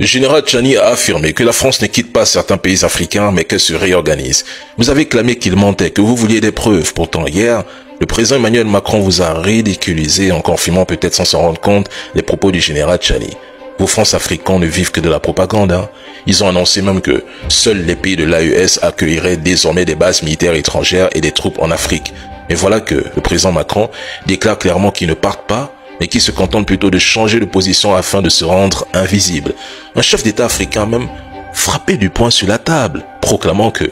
Le général Tchiani a affirmé que la France ne quitte pas certains pays africains, mais qu'elle se réorganise. Vous avez clamé qu'il mentait, que vous vouliez des preuves. Pourtant, hier, le président Emmanuel Macron vous a ridiculisé en confirmant peut-être sans s'en rendre compte les propos du général Tchiani. Vos France-Africains ne vivent que de la propagande. Hein. Ils ont annoncé même que seuls les pays de l'AES accueilleraient désormais des bases militaires étrangères et des troupes en Afrique. Mais voilà que le président Macron déclare clairement qu'ils ne partent pas, mais qui se contente plutôt de changer de position afin de se rendre invisible. Un chef d'État africain même frappé du poing sur la table, proclamant que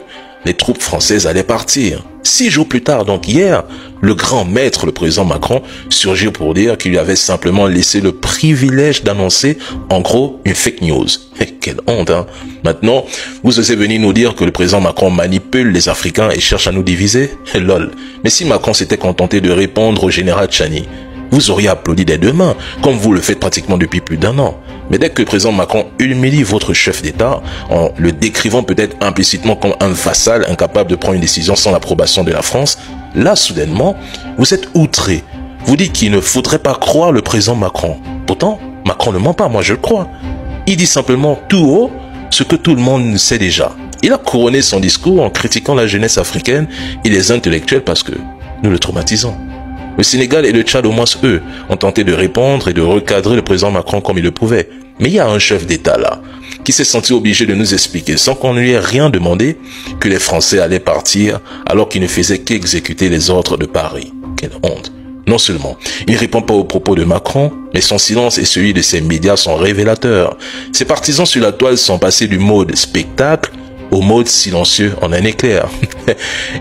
les troupes françaises allaient partir. 6 jours plus tard, donc hier, le grand maître, le président Macron, surgit pour dire qu'il lui avait simplement laissé le privilège d'annoncer, en gros, une fake news. Mais quelle honte, hein! Maintenant, vous osez venir nous dire que le président Macron manipule les Africains et cherche à nous diviser? Lol. Mais si Macron s'était contenté de répondre au général Tchiani, vous auriez applaudi des 2 mains, comme vous le faites pratiquement depuis plus d'1 an. Mais dès que le président Macron humilie votre chef d'État, en le décrivant peut-être implicitement comme un vassal incapable de prendre une décision sans l'approbation de la France, là, soudainement, vous êtes outré. Vous dites qu'il ne faudrait pas croire le président Macron. Pourtant, Macron ne ment pas, moi je le crois. Il dit simplement tout haut ce que tout le monde sait déjà. Il a couronné son discours en critiquant la jeunesse africaine et les intellectuels parce que nous le traumatisons. Le Sénégal et le Tchad, au moins eux, ont tenté de répondre et de recadrer le président Macron comme il le pouvait. Mais il y a un chef d'État là, qui s'est senti obligé de nous expliquer, sans qu'on ne lui ait rien demandé, que les Français allaient partir alors qu'ils ne faisaient qu'exécuter les ordres de Paris. Quelle honte! Non seulement, il ne répond pas aux propos de Macron, mais son silence et celui de ses médias sont révélateurs. Ses partisans sur la toile sont passés du mode spectacle au mode silencieux en un éclair.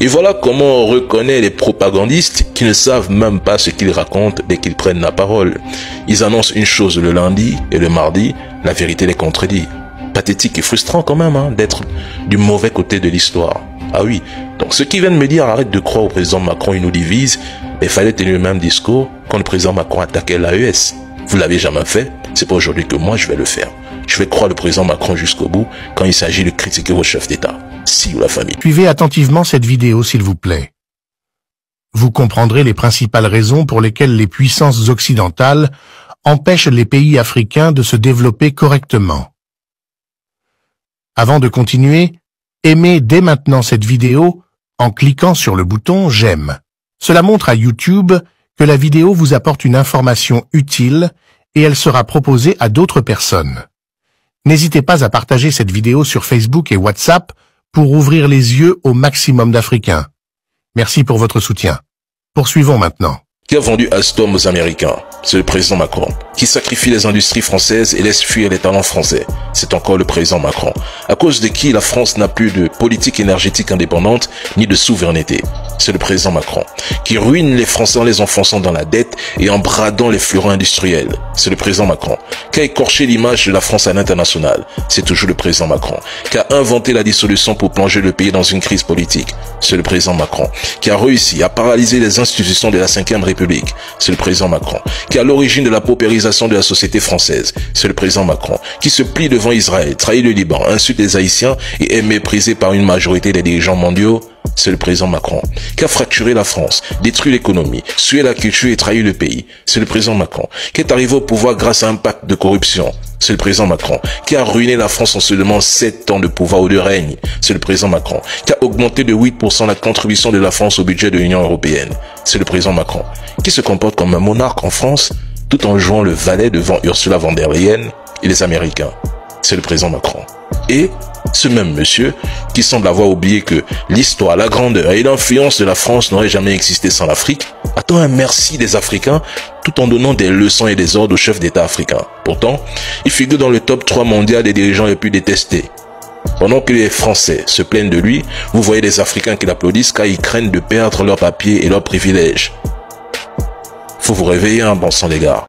Et voilà comment on reconnaît les propagandistes qui ne savent même pas ce qu'ils racontent dès qu'ils prennent la parole. Ils annoncent une chose le lundi et le mardi, la vérité les contredit. Pathétique et frustrant quand même hein, d'être du mauvais côté de l'histoire. Ah oui, donc ceux qui viennent me dire arrête de croire au président Macron, il nous divise, mais il fallait tenir le même discours quand le président Macron attaquait l'AES. Vous l'avez jamais fait, c'est pas aujourd'hui que moi je vais le faire. Je vais croire le président Macron jusqu'au bout quand il s'agit de critiquer vos chefs d'État. Si ou la famille. Suivez attentivement cette vidéo s'il vous plaît. Vous comprendrez les principales raisons pour lesquelles les puissances occidentales empêchent les pays africains de se développer correctement. Avant de continuer, aimez dès maintenant cette vidéo en cliquant sur le bouton « J'aime ». Cela montre à YouTube que la vidéo vous apporte une information utile et elle sera proposée à d'autres personnes. N'hésitez pas à partager cette vidéo sur Facebook et WhatsApp pour ouvrir les yeux au maximum d'Africains. Merci pour votre soutien. Poursuivons maintenant. Qui a vendu Alstom aux Américains? C'est le président Macron. Qui sacrifie les industries françaises et laisse fuir les talents français? C'est encore le président Macron. À cause de qui la France n'a plus de politique énergétique indépendante ni de souveraineté? C'est le président Macron. Qui ruine les Français en les enfonçant dans la dette et en bradant les fleurons industriels? C'est le président Macron. Qui a écorché l'image de la France à l'international? C'est toujours le président Macron. Qui a inventé la dissolution pour plonger le pays dans une crise politique? C'est le président Macron. Qui a réussi à paralyser les institutions de la Ve République? C'est le président Macron. Qui est à l'origine de la paupérisation de la société française? C'est le président Macron. Qui se plie devant Israël, trahit le Liban, insulte les Haïtiens et est méprisé par une majorité des dirigeants mondiaux? C'est le président Macron. Qui a fracturé la France, détruit l'économie, sué la culture et trahi le pays? C'est le président Macron. Qui est arrivé au pouvoir grâce à un pacte de corruption? C'est le président Macron. Qui a ruiné la France en seulement 7 ans de pouvoir ou de règne? C'est le président Macron. Qui a augmenté de 8% la contribution de la France au budget de l'Union européenne? C'est le président Macron. Qui se comporte comme un monarque en France tout en jouant le valet devant Ursula von der Leyen et les Américains? C'est le président Macron. Et ce même monsieur qui semble avoir oublié que l'histoire, la grandeur et l'influence de la France n'auraient jamais existé sans l'Afrique, attend un merci des Africains tout en donnant des leçons et des ordres aux chefs d'État africains. Pourtant, il figure dans le top 3 mondial des dirigeants les plus détestés. Pendant que les Français se plaignent de lui, vous voyez des Africains qui l'applaudissent car ils craignent de perdre leurs papiers et leurs privilèges. Faut vous réveiller, bon sang les gars.